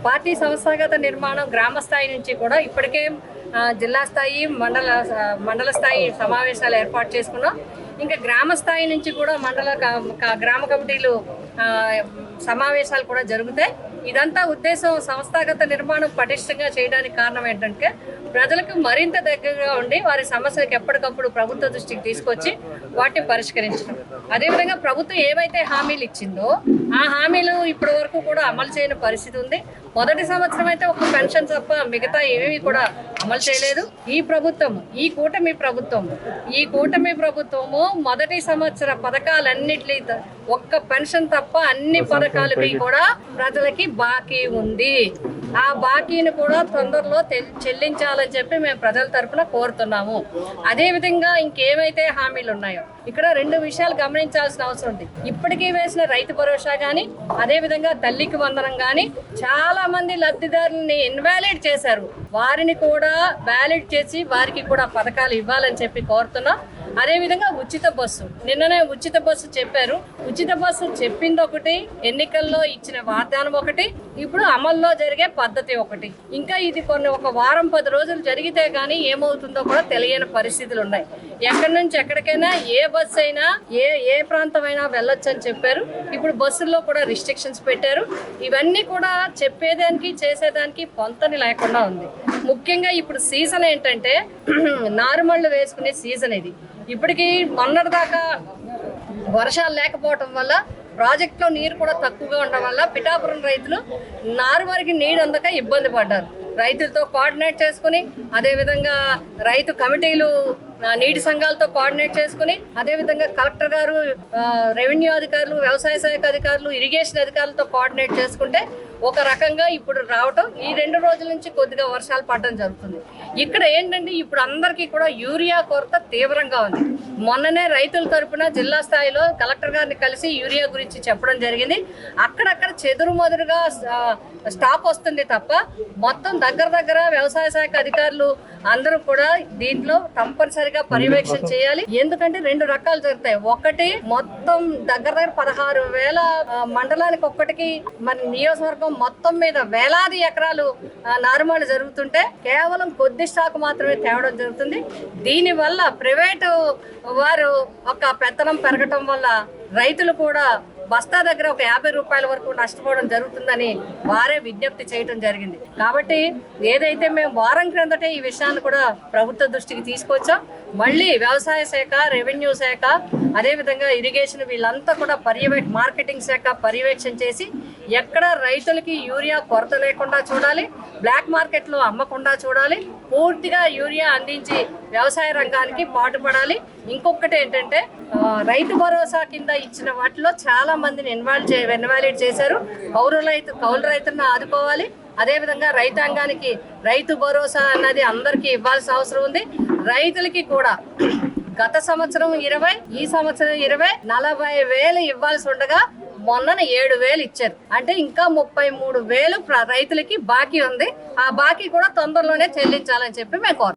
Party సంస్థాగత నిర్మాణం గ్రామ స్థాయి నుంచి కూడా ఇప్పటికే జిల్లా స్థాయి మండల స్థాయి సమావేశాలు ఏర్పాటు చేసుకున్నాం. ఇంకా గ్రామ స్థాయి నుంచి కూడా గ్రామ కమిటీలు సమావేశాలు కూడా జరుగుతాయి. ఇదంతా ఉద్దేశం సంస్థాగత నిర్మాణం పటిష్టంగా చేయడానికి కారణం ఏంటంటే ప్రజలకు మరింత దగ్గరగా ఉండి వారి సమస్యలకు ఎప్పటికప్పుడు ప్రభుత్వ దృష్టికి తీసుకొచ్చి వాటిని పరిష్కరించడం. అదేవిధంగా ప్రభుత్వం ఏవైతే హామీలు ఇచ్చిందో ఆ హామీలు ఇప్పటి వరకు కూడా అమలు చేయని పరిస్థితి ఉంది. మొదటి సంవత్సరం అయితే ఒక పెన్షన్ తప్ప మిగతా ఏమీ కూడా అమలు చేయలేదు. ఈ కూటమి ప్రభుత్వము మొదటి సంవత్సర పథకాలన్నిటి ఒక్క పెన్షన్ తప్ప అన్ని పథకాలకి కూడా ప్రజలకి బాకీ ఉంది. ఆ బాకీని కూడా తొందరలో చెల్లించాలని చెప్పి మేము ప్రజల తరఫున కోరుతున్నాము. అదేవిధంగా ఇంకేమైతే హామీలు ఉన్నాయో ఇక్కడ 2 విషయాలు గమనించాల్సిన అవసరం ఉంది. ఇప్పటికీ వేసిన రైతు భరోసా కానీ అదేవిధంగా తల్లికి వందనం కానీ చాలా మంది లబ్ధిదారులని ఇన్వాలిడ్ చేశారు. వారిని కూడా వ్యాలిడ్ చేసి వారికి కూడా పథకాలు ఇవ్వాలని చెప్పి కోరుతున్నాం. అదేవిధంగా ఉచిత బస్సు, నిన్ననే ఉచిత బస్సు చెప్పారు. ఉచిత బస్సు చెప్పింది ఒకటి, ఎన్నికల్లో ఇచ్చిన వాగ్దానం ఒకటి, ఇప్పుడు అమల్లో జరిగే పద్ధతి ఒకటి. ఇంకా ఇది ఒక వారం 10 రోజులు జరిగితే కానీ ఏమవుతుందో కూడా తెలియని పరిస్థితులు ఉన్నాయి. ఎక్కడి నుంచి ఎక్కడికైనా ఏ బస్సు అయినా ఏ ప్రాంతమైనా వెళ్ళొచ్చు అని చెప్పారు. ఇప్పుడు బస్సుల్లో కూడా రిస్ట్రిక్షన్స్ పెట్టారు. ఇవన్నీ కూడా చెప్పేదానికి చేసేదానికి పొంతని లేకుండా ఉంది. ముఖ్యంగా ఇప్పుడు సీజన్ ఏంటంటే నారుమళ్ళు వేసుకునే సీజన్ ఇది. ఇప్పటికీ మొన్నటిదాకా వర్షాలు లేకపోవటం వల్ల ప్రాజెక్టులో నీరు కూడా తక్కువగా ఉండడం వల్ల పిఠాపురం రైతులు నారుమరికి నీరు అందక ఇబ్బంది పడ్డారు. రైతులతో కోఆర్డినేట్ చేసుకుని అదేవిధంగా రైతు కమిటీలు నీటి సంఘాలతో కోఆర్డినేట్ చేసుకుని అదేవిధంగా కలెక్టర్ గారు, రెవెన్యూ అధికారులు, వ్యవసాయ శాఖ అధికారులు, ఇరిగేషన్ అధికారులతో కోఆర్డినేట్ చేసుకుంటే ఒక రకంగా ఇప్పుడు రావటం, ఈ 2 రోజుల నుంచి కొద్దిగా వర్షాలు పడడం జరుగుతుంది. ఇక్కడ ఏంటంటే ఇప్పుడు అందరికీ కూడా యూరియా కొరత తీవ్రంగా ఉంది. మొన్ననే రైతుల తరపున జిల్లా స్థాయిలో కలెక్టర్ గారిని కలిసి యూరియా గురించి చెప్పడం జరిగింది. అక్కడక్కడ చెదురుమదురుగా స్టాక్ వస్తుంది తప్ప మొత్తం దగ్గర వ్యవసాయ శాఖ అధికారులు అందరూ కూడా దీంట్లో తప్పనిసరిగా పర్యవేక్షణ చేయాలి. ఎందుకంటే 2 రకాలు జరుగుతాయి. ఒకటి మొత్తం దగ్గర 16,000 మండలానికి ఒక్కటికి మన నియోజకవర్గం మొత్తం మీద వేలాది ఎకరాలు నారుమళ్ళు జరుగుతుంటే కేవలం కొద్ది స్టాక్ మాత్రమే తేవడం జరుగుతుంది. దీనివల్ల ప్రైవేటు వారు ఒక పెత్తనం పెరగటం వల్ల రైతులు కూడా బస్తా దగ్గర ఒక 50 రూపాయల వరకు నష్టపోవడం జరుగుతుందని వారే విజ్ఞప్తి చేయడం జరిగింది. కాబట్టి ఏదైతే మేము వారం క్రిందటే ఈ విషయాన్ని కూడా ప్రభుత్వ దృష్టికి తీసుకొచ్చాం. మళ్ళీ వ్యవసాయ శాఖ, రెవెన్యూ శాఖ, అదేవిధంగా ఇరిగేషన్ వీళ్ళంతా కూడా మార్కెటింగ్ శాఖ పర్యవేక్షణ చేసి ఎక్కడ రైతులకి యూరియా కొరత లేకుండా చూడాలి, బ్లాక్ మార్కెట్లో అమ్మకుండా చూడాలి, పూర్తిగా యూరియా అందించి వ్యవసాయ రంగానికి పాటుపడాలి. ఇంకొకటి ఏంటంటే రైతు భరోసా కింద ఇచ్చిన వాటిలో చాలా మందిని ఇన్వాలిడ్ చేశారు. కౌలు రైతులను ఆదుకోవాలి. అదేవిధంగా రైతాంగానికి రైతు భరోసా అన్నది అందరికీ ఇవ్వాల్సిన అవసరం ఉంది. రైతులకి కూడా గత సంవత్సరం 20, ఈ సంవత్సరం 20, 40,000 ఇవ్వాల్సి ఉండగా మొన్న 7,000 ఇచ్చారు. అంటే ఇంకా 33,000 రైతులకి బాకీ ఉంది. ఆ బాకీ కూడా తొందరలోనే చెల్లించాలని చెప్పి మేము కోరుతున్నాం.